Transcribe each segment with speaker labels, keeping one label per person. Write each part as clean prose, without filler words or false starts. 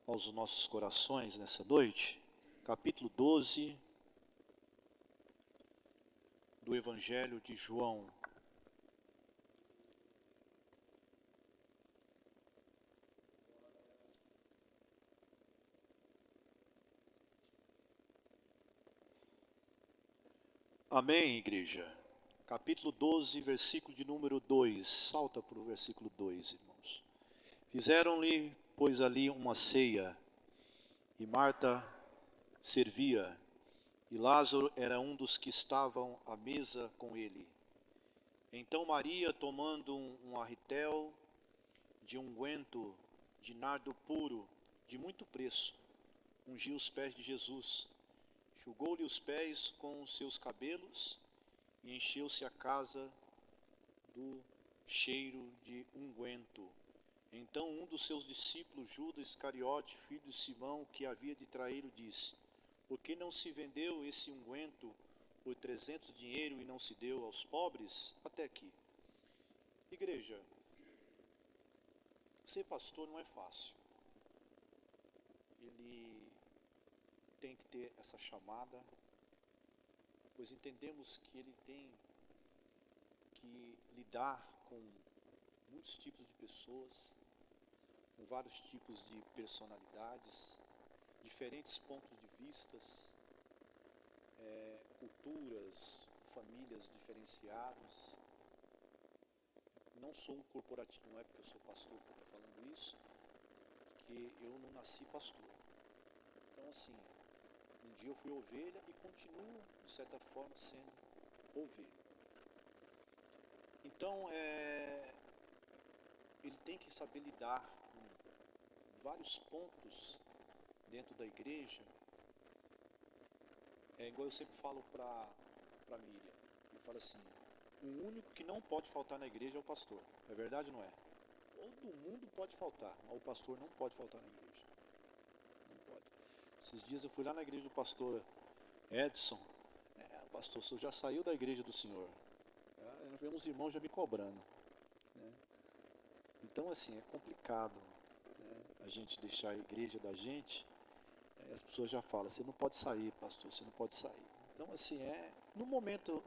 Speaker 1: aos nossos corações nessa noite, capítulo 12 do Evangelho de João. Amém, igreja? Capítulo 12, versículo de número 2. Salta para o versículo 2, irmãos. Fizeram-lhe, pois, ali uma ceia, e Marta servia, e Lázaro era um dos que estavam à mesa com ele. Então Maria, tomando um arritel de unguento de nardo puro, de muito preço, ungiu os pés de Jesus, enxugou-lhe os pés com os seus cabelos e encheu-se a casa do cheiro de unguento. Então um dos seus discípulos, Judas Iscariote, filho de Simão, que havia de traí-lo, disse: por que não se vendeu esse unguento por 300 dinheiro e não se deu aos pobres? Até aqui. Igreja, ser pastor não é fácil. Ele tem que ter essa chamada, pois entendemos que ele tem que lidar com muitos tipos de pessoas, com vários tipos de personalidades, diferentes pontos de vistas, culturas, famílias diferenciadas. Não sou um corporativo, não é porque eu sou pastor que eu estou falando isso, que eu não nasci pastor. Então, assim, um dia eu fui ovelha e continuo, de certa forma, sendo ovelha. Então, ele tem que saber lidar com vários pontos dentro da igreja. É igual eu sempre falo para Miriam. Eu falo assim, o único que não pode faltar na igreja é o pastor. É verdade ou não é? Todo mundo pode faltar, mas o pastor não pode faltar na igreja. Não pode. Esses dias eu fui lá na igreja do pastor Edson. Pastor, o senhor já saiu da igreja do senhor. Nós vemos irmãos já me cobrando. Né? Então, assim, é complicado, né? A gente deixar a igreja da gente. As pessoas já falam, você não pode sair, pastor, você não pode sair. Então, assim, no momento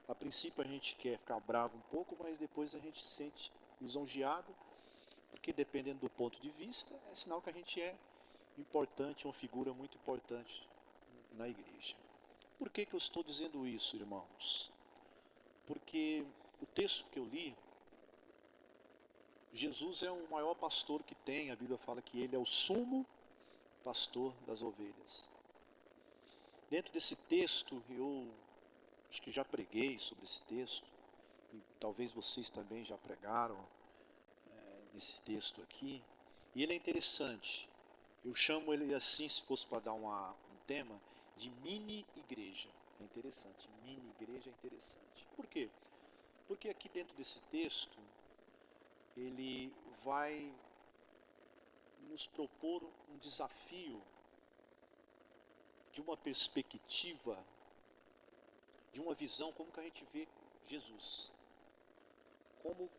Speaker 1: a princípio a gente quer ficar bravo um pouco, mas depois a gente se sente lisonjeado, porque dependendo do ponto de vista, é sinal que a gente é importante, uma figura muito importante na igreja. Por que eu estou dizendo isso, irmãos? Porque o texto que eu li, Jesus é o maior pastor que tem, a Bíblia fala que ele é o sumo pastor das ovelhas. Dentro desse texto, eu acho que já preguei sobre esse texto, e talvez vocês também já pregaram nesse texto aqui, e ele é interessante. Eu chamo ele assim, se fosse para dar um tema, de mini-igreja. É interessante, mini-igreja é interessante. Por quê? Porque aqui dentro desse texto, ele vai nos propor um desafio de uma perspectiva, de uma visão, como que a gente vê Jesus. Como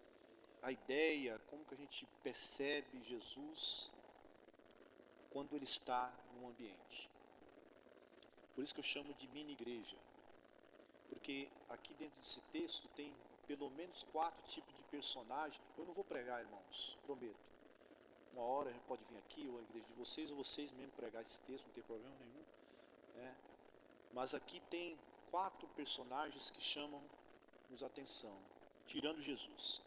Speaker 1: a ideia, como que a gente percebe Jesus quando ele está num ambiente. Por isso que eu chamo de mini-igreja. Porque aqui dentro desse texto tem pelo menos 4 tipos de personagem. Eu não vou pregar, irmãos, prometo. Uma hora a gente pode vir aqui, ou a igreja de vocês, ou vocês mesmo pregar esse texto, não tem problema nenhum. Mas aqui tem 4 personagens que chamam-nos atenção, tirando Jesus.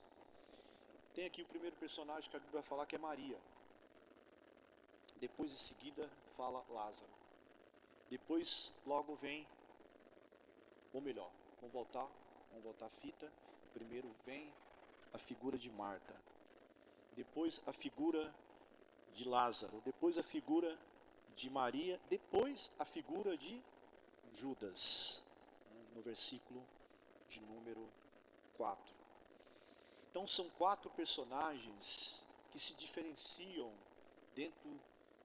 Speaker 1: Tem aqui o primeiro personagem que a Bíblia vai falar, que é Maria. Depois, em seguida, fala Lázaro. Depois, logo vem, ou melhor, vamos voltar a fita. Primeiro vem a figura de Marta. Depois a figura de Lázaro. Depois a figura de Maria. Depois a figura de Judas, no versículo de número 4. Então são 4 personagens que se diferenciam dentro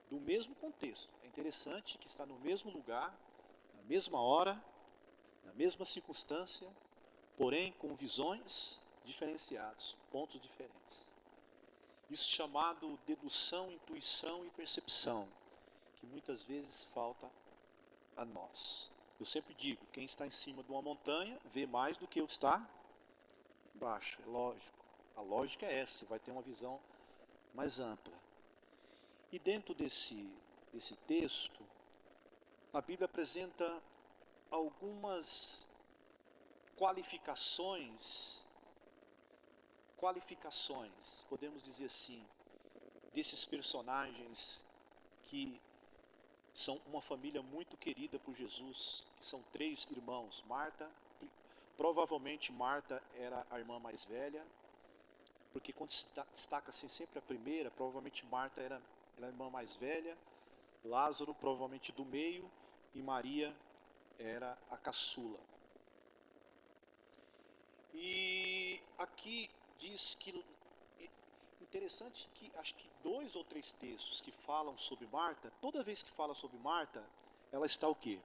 Speaker 1: do mesmo contexto. É interessante que está no mesmo lugar, na mesma hora, na mesma circunstância, porém com visões diferenciadas, pontos diferentes. Isso chamado dedução, intuição e percepção, que muitas vezes falta a nós. Eu sempre digo, quem está em cima de uma montanha vê mais do que o que está embaixo, é lógico. A lógica é essa, você vai ter uma visão mais ampla. E dentro desse texto, a Bíblia apresenta algumas qualificações, podemos dizer assim, desses personagens que são uma família muito querida por Jesus, que são 3 irmãos. Marta, provavelmente Marta era a irmã mais velha, porque quando se destaca assim sempre a primeira, provavelmente Marta era a irmã mais velha, Lázaro provavelmente do meio e Maria era a caçula. E aqui diz que, interessante que acho que 2 ou 3 textos que falam sobre Marta, toda vez que fala sobre Marta, ela está o quê?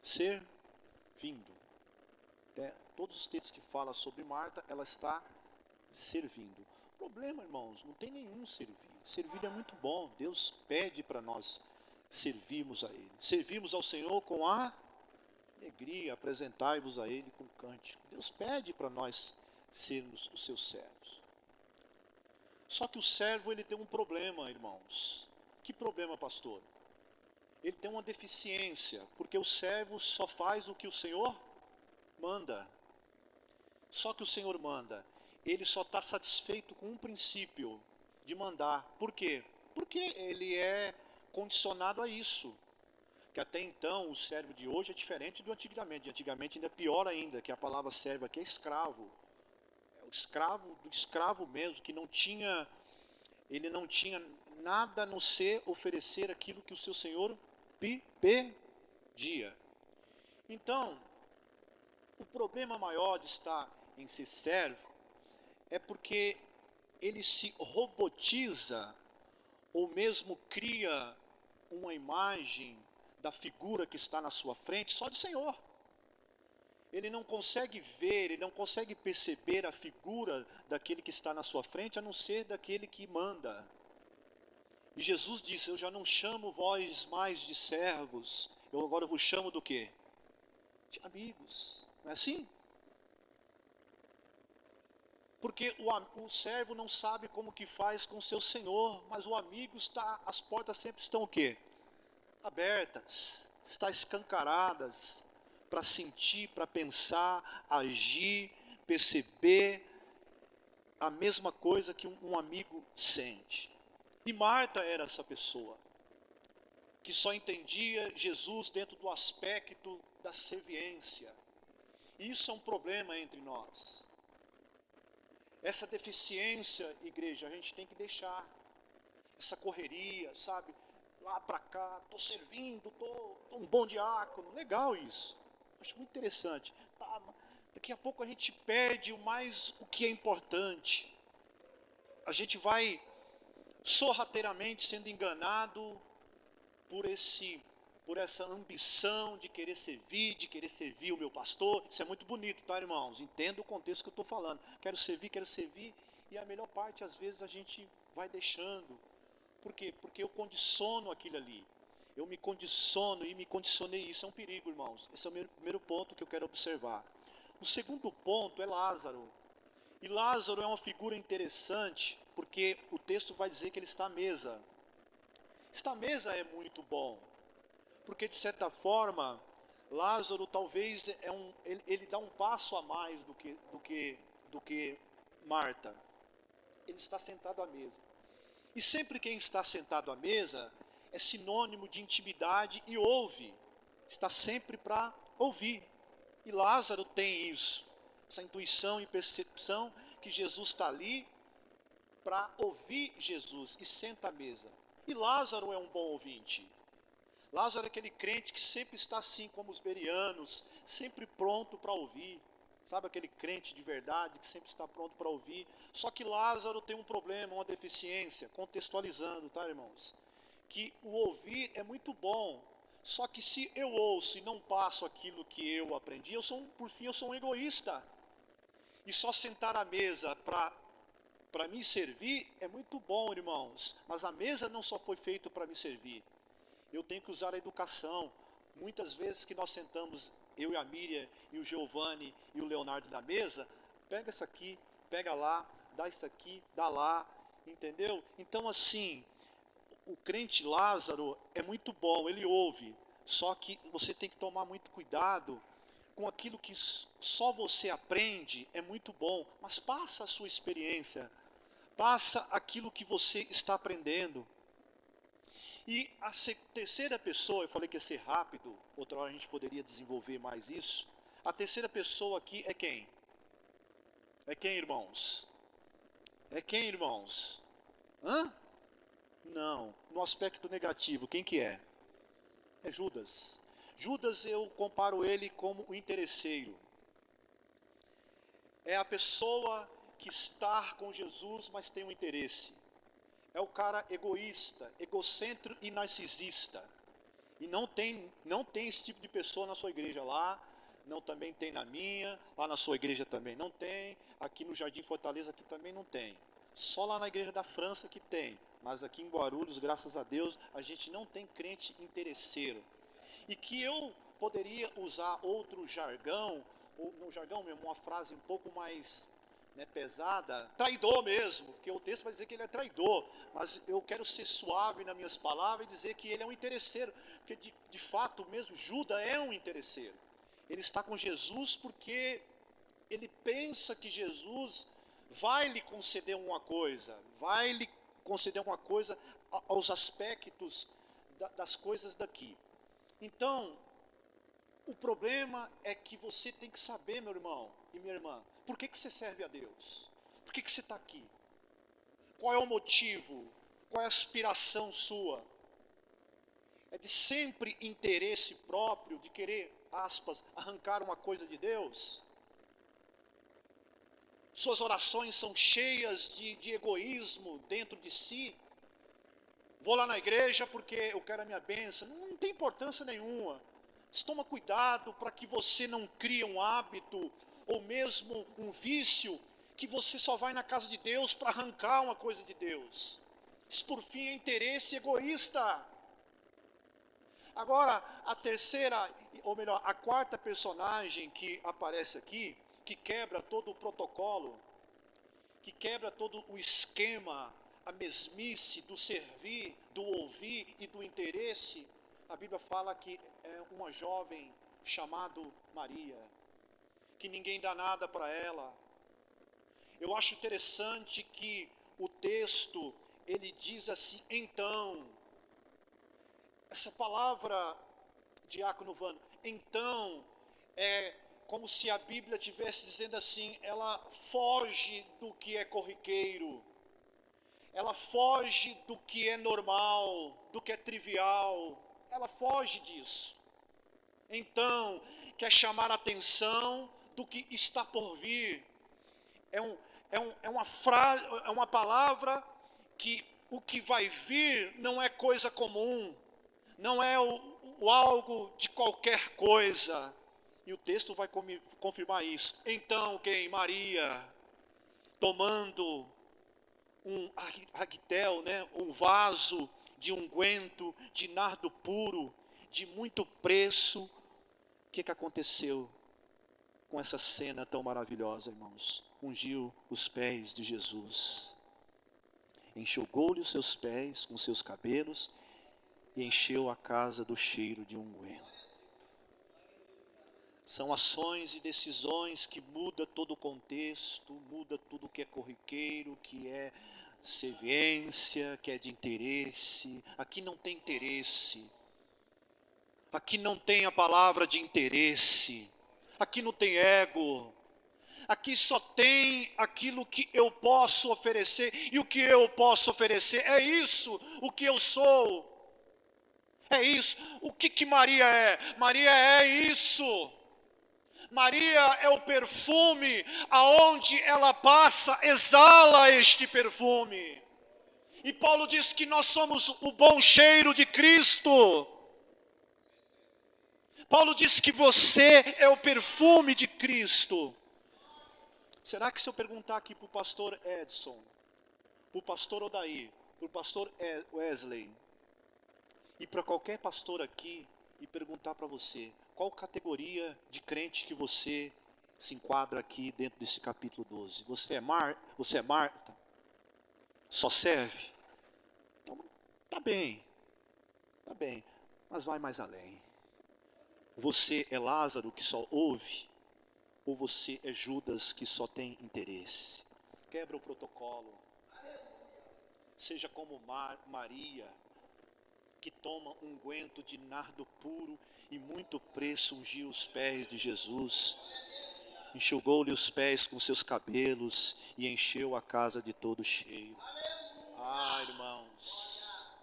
Speaker 1: Servindo. Todos os textos que falam sobre Marta, ela está servindo. O problema, irmãos, não tem nenhum servir. Servir é muito bom. Deus pede para nós servirmos a Ele. Servimos ao Senhor com a alegria, apresentai-vos a Ele com cântico. Deus pede para nós sermos os seus servos. Só que o servo, ele tem um problema, irmãos. Que problema, pastor? Ele tem uma deficiência, porque o servo só faz o que o Senhor manda. Só que o Senhor manda. Ele só está satisfeito com um princípio de mandar. Por quê? Porque ele é condicionado a isso. Que até então o servo de hoje é diferente do antigamente. Antigamente ainda é pior ainda, que a palavra servo aqui é escravo. É o escravo do escravo mesmo, que ele não tinha nada a não ser oferecer aquilo que o seu senhor pedia. Então, o problema maior de estar em ser servo é porque ele se robotiza ou mesmo cria uma imagem da figura que está na sua frente só de Senhor. Ele não consegue ver, ele não consegue perceber a figura daquele que está na sua frente, a não ser daquele que manda. E Jesus disse, eu já não chamo vós mais de servos, eu agora vos chamo do quê? De amigos. Não é assim? Porque o servo não sabe como que faz com o seu senhor, mas o amigo está, as portas sempre estão o quê? Abertas, está escancaradas para sentir, para pensar, agir, perceber a mesma coisa que um amigo sente. E Marta era essa pessoa que só entendia Jesus dentro do aspecto da serviência. E isso é um problema entre nós. Essa deficiência, igreja, a gente tem que deixar. Essa correria, sabe? Lá para cá, estou servindo, estou um bom diácono. Legal isso. Acho muito interessante. Tá, daqui a pouco a gente perde o que é importante. A gente vai sorrateiramente sendo enganado por essa ambição de querer servir o meu pastor. Isso é muito bonito, tá, irmãos? Entenda o contexto que eu estou falando. Quero servir, e a melhor parte, às vezes, a gente vai deixando. Por quê? Porque eu condiciono aquilo ali. Eu me condiciono e me condicionei. Isso é um perigo, irmãos. Esse é o primeiro ponto que eu quero observar. O segundo ponto é Lázaro. E Lázaro é uma figura interessante, porque o texto vai dizer que ele está à mesa. Estar à mesa é muito bom, porque de certa forma, Lázaro talvez ele dá um passo a mais do que Marta. Ele está sentado à mesa. E sempre quem está sentado à mesa é sinônimo de intimidade e ouve. Está sempre para ouvir. E Lázaro tem isso, essa intuição e percepção que Jesus está ali para ouvir Jesus e senta à mesa. E Lázaro é um bom ouvinte. Lázaro é aquele crente que sempre está assim como os bereanos, sempre pronto para ouvir. Sabe aquele crente de verdade que sempre está pronto para ouvir? Só que Lázaro tem um problema, uma deficiência, contextualizando, tá, irmãos? Que o ouvir é muito bom, só que se eu ouço e não passo aquilo que eu aprendi, por fim eu sou um egoísta. E só sentar à mesa para Para me servir é muito bom, irmãos, mas a mesa não só foi feita para me servir. Eu tenho que usar a educação. Muitas vezes que nós sentamos, eu e a Miriam, e o Giovanni e o Leonardo na mesa, pega isso aqui, pega lá, dá isso aqui, dá lá, entendeu? Então assim, o crente Lázaro é muito bom, ele ouve, só que você tem que tomar muito cuidado com aquilo que só você aprende, é muito bom, mas passa a sua experiência, passa aquilo que você está aprendendo. E a terceira pessoa, eu falei que ia ser rápido, outra hora a gente poderia desenvolver mais isso. A terceira pessoa aqui é quem? É quem, irmãos? É quem, irmãos? Hã? Não, no aspecto negativo, quem que é? É Judas. Judas, eu comparo ele como o interesseiro. É a pessoa que está com Jesus, mas tem um interesse. É o cara egoísta, egocêntrico e narcisista. E não tem esse tipo de pessoa na sua igreja lá, não também tem na minha, lá na sua igreja também não tem, aqui no Jardim Fortaleza aqui também não tem. Só lá na igreja da França que tem, mas aqui em Guarulhos, graças a Deus, a gente não tem crente interesseiro. E que eu poderia usar outro jargão, ou no jargão mesmo, uma frase um pouco mais pesada, traidor mesmo, porque o texto vai dizer que ele é traidor, mas eu quero ser suave nas minhas palavras e dizer que ele é um interesseiro, porque de fato mesmo, Judas é um interesseiro. Ele está com Jesus porque ele pensa que Jesus vai lhe conceder alguma coisa, aos aspectos das coisas daqui. Então, o problema é que você tem que saber, meu irmão e minha irmã, por que você serve a Deus? Por que você está aqui? Qual é o motivo? Qual é a aspiração sua? É de sempre interesse próprio, de querer, aspas, arrancar uma coisa de Deus? Suas orações são cheias de egoísmo dentro de si? Vou lá na igreja porque eu quero a minha bênção. Não tem importância nenhuma. Mas toma cuidado para que você não crie um hábito ou mesmo um vício que você só vai na casa de Deus para arrancar uma coisa de Deus. Isso por fim é interesse egoísta. Agora, a terceira, ou melhor, a quarta personagem que aparece aqui, que quebra todo o protocolo, que quebra todo o esquema, a mesmice do servir, do ouvir e do interesse, a Bíblia fala que é uma jovem chamada Maria, que ninguém dá nada para ela. Eu acho interessante que o texto, ele diz assim, então, essa palavra, diácono Vano, então, é como se a Bíblia estivesse dizendo assim, ela foge do que é corriqueiro, ela foge do que é normal, do que é trivial, ela foge disso. Então, quer chamar a atenção do que está por vir. É uma frase, é uma palavra que o que vai vir não é coisa comum, não é o algo de qualquer coisa. E o texto vai confirmar isso. Então, quem? Maria, tomando um arquitel, um vaso de unguento, de nardo puro, de muito preço. O que aconteceu com essa cena tão maravilhosa, irmãos? Ungiu os pés de Jesus, enxugou-lhe os seus pés com seus cabelos e encheu a casa do cheiro de unguento. São ações e decisões que mudam todo o contexto, muda tudo que é corriqueiro, que é serviência, que é de interesse. Aqui não tem interesse. Aqui não tem a palavra de interesse. Aqui não tem ego. Aqui só tem aquilo que eu posso oferecer. E o que eu posso oferecer é isso, o que eu sou. É isso. O que Maria é? Maria é isso. Maria é o perfume, aonde ela passa, exala este perfume. E Paulo diz que nós somos o bom cheiro de Cristo. Paulo diz que você é o perfume de Cristo. Será que se eu perguntar aqui para o pastor Edson, para o pastor Odair, para o pastor Wesley e para qualquer pastor aqui e perguntar para você, qual categoria de crente que você se enquadra aqui dentro desse capítulo 12? Você é Marta? Só serve? Então, tá bem, mas vai mais além. Você é Lázaro que só ouve? Ou você é Judas que só tem interesse? Quebra o protocolo. Seja como Maria, que toma um unguento de nardo puro e muito preço ungiu os pés de Jesus, enxugou-lhe os pés com seus cabelos e encheu a casa de todo cheiro. Ah, irmãos,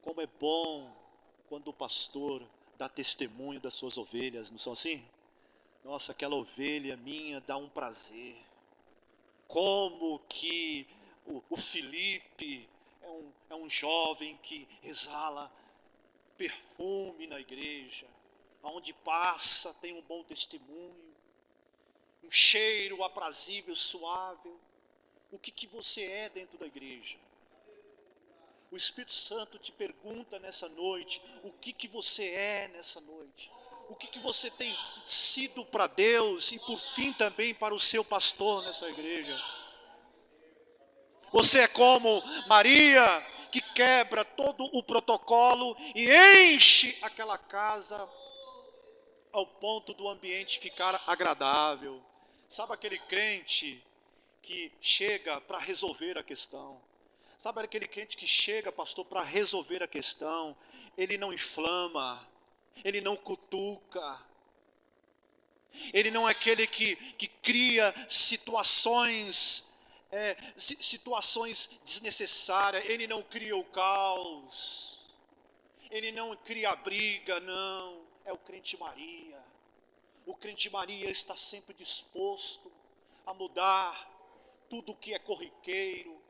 Speaker 1: como é bom quando o pastor dá testemunho das suas ovelhas, não são assim? Nossa, aquela ovelha minha dá um prazer. Como que o Felipe é um jovem que exala perfume na igreja, aonde passa tem um bom testemunho, um cheiro aprazível, suave. O que você é dentro da igreja? O Espírito Santo te pergunta nessa noite, o que você é nessa noite? O que você tem sido para Deus e por fim também para o seu pastor nessa igreja? Você é como Maria, que quebra todo o protocolo e enche aquela casa ao ponto do ambiente ficar agradável. Sabe aquele crente que chega para resolver a questão? Sabe aquele crente que chega, pastor, para resolver a questão? Ele não inflama, ele não cutuca, ele não é aquele que cria situações desnecessárias, ele não cria o caos, ele não cria a briga, não. É o crente Maria. O crente Maria está sempre disposto a mudar tudo que é corriqueiro,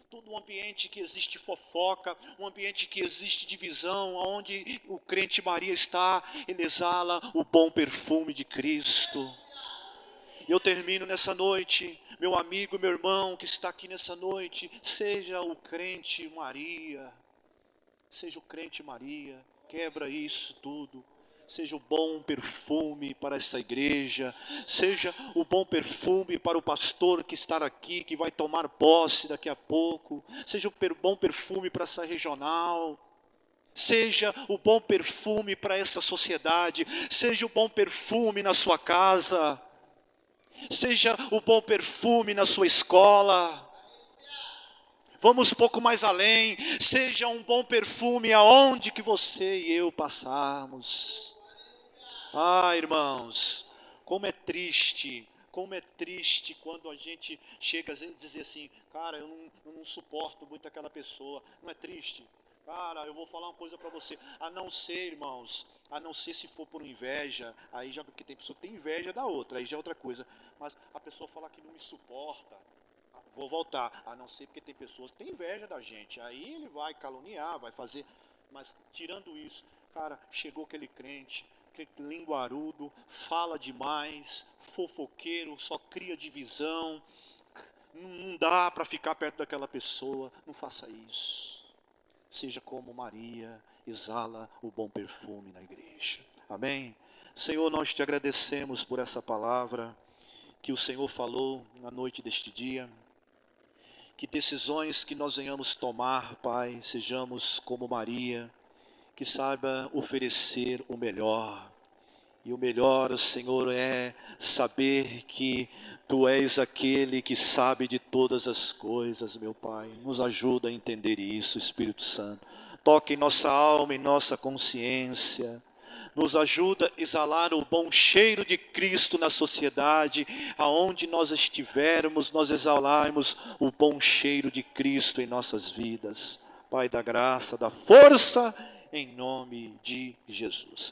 Speaker 1: todo um ambiente que existe fofoca, um ambiente que existe divisão, onde o crente Maria está, ele exala o bom perfume de Cristo. E eu termino nessa noite, meu amigo, meu irmão que está aqui nessa noite, seja o crente Maria, quebra isso tudo. Seja o bom perfume para essa igreja, seja o bom perfume para o pastor que está aqui, que vai tomar posse daqui a pouco, seja o bom perfume para essa regional, seja o bom perfume para essa sociedade, seja o bom perfume na sua casa, seja o bom perfume na sua escola. Vamos um pouco mais além, seja um bom perfume aonde que você e eu passarmos. Ah, irmãos, como é triste quando a gente chega a dizer assim, cara, eu não suporto muito aquela pessoa. Não é triste? Cara, eu vou falar uma coisa para você, a não ser, irmãos, a não ser se for por inveja, aí já, porque tem pessoa que tem inveja da outra, aí já é outra coisa, mas a pessoa falar que não me suporta, vou voltar, a não ser porque tem pessoas que têm inveja da gente, aí ele vai caluniar, vai fazer, mas tirando isso, cara, chegou aquele crente, linguarudo, fala demais, fofoqueiro, só cria divisão, não dá para ficar perto daquela pessoa, não faça isso. Seja como Maria, exala o bom perfume na igreja. Amém? Senhor, nós te agradecemos por essa palavra que o Senhor falou na noite deste dia. Que decisões que nós venhamos tomar, Pai, sejamos como Maria, que saiba oferecer o melhor. E o melhor, Senhor, é saber que Tu és aquele que sabe de todas as coisas, meu Pai. Nos ajuda a entender isso, Espírito Santo. Toque em nossa alma e nossa consciência. Nos ajuda a exalar o bom cheiro de Cristo na sociedade. Aonde nós estivermos, nós exalarmos o bom cheiro de Cristo em nossas vidas. Pai da graça, da força, em nome de Jesus.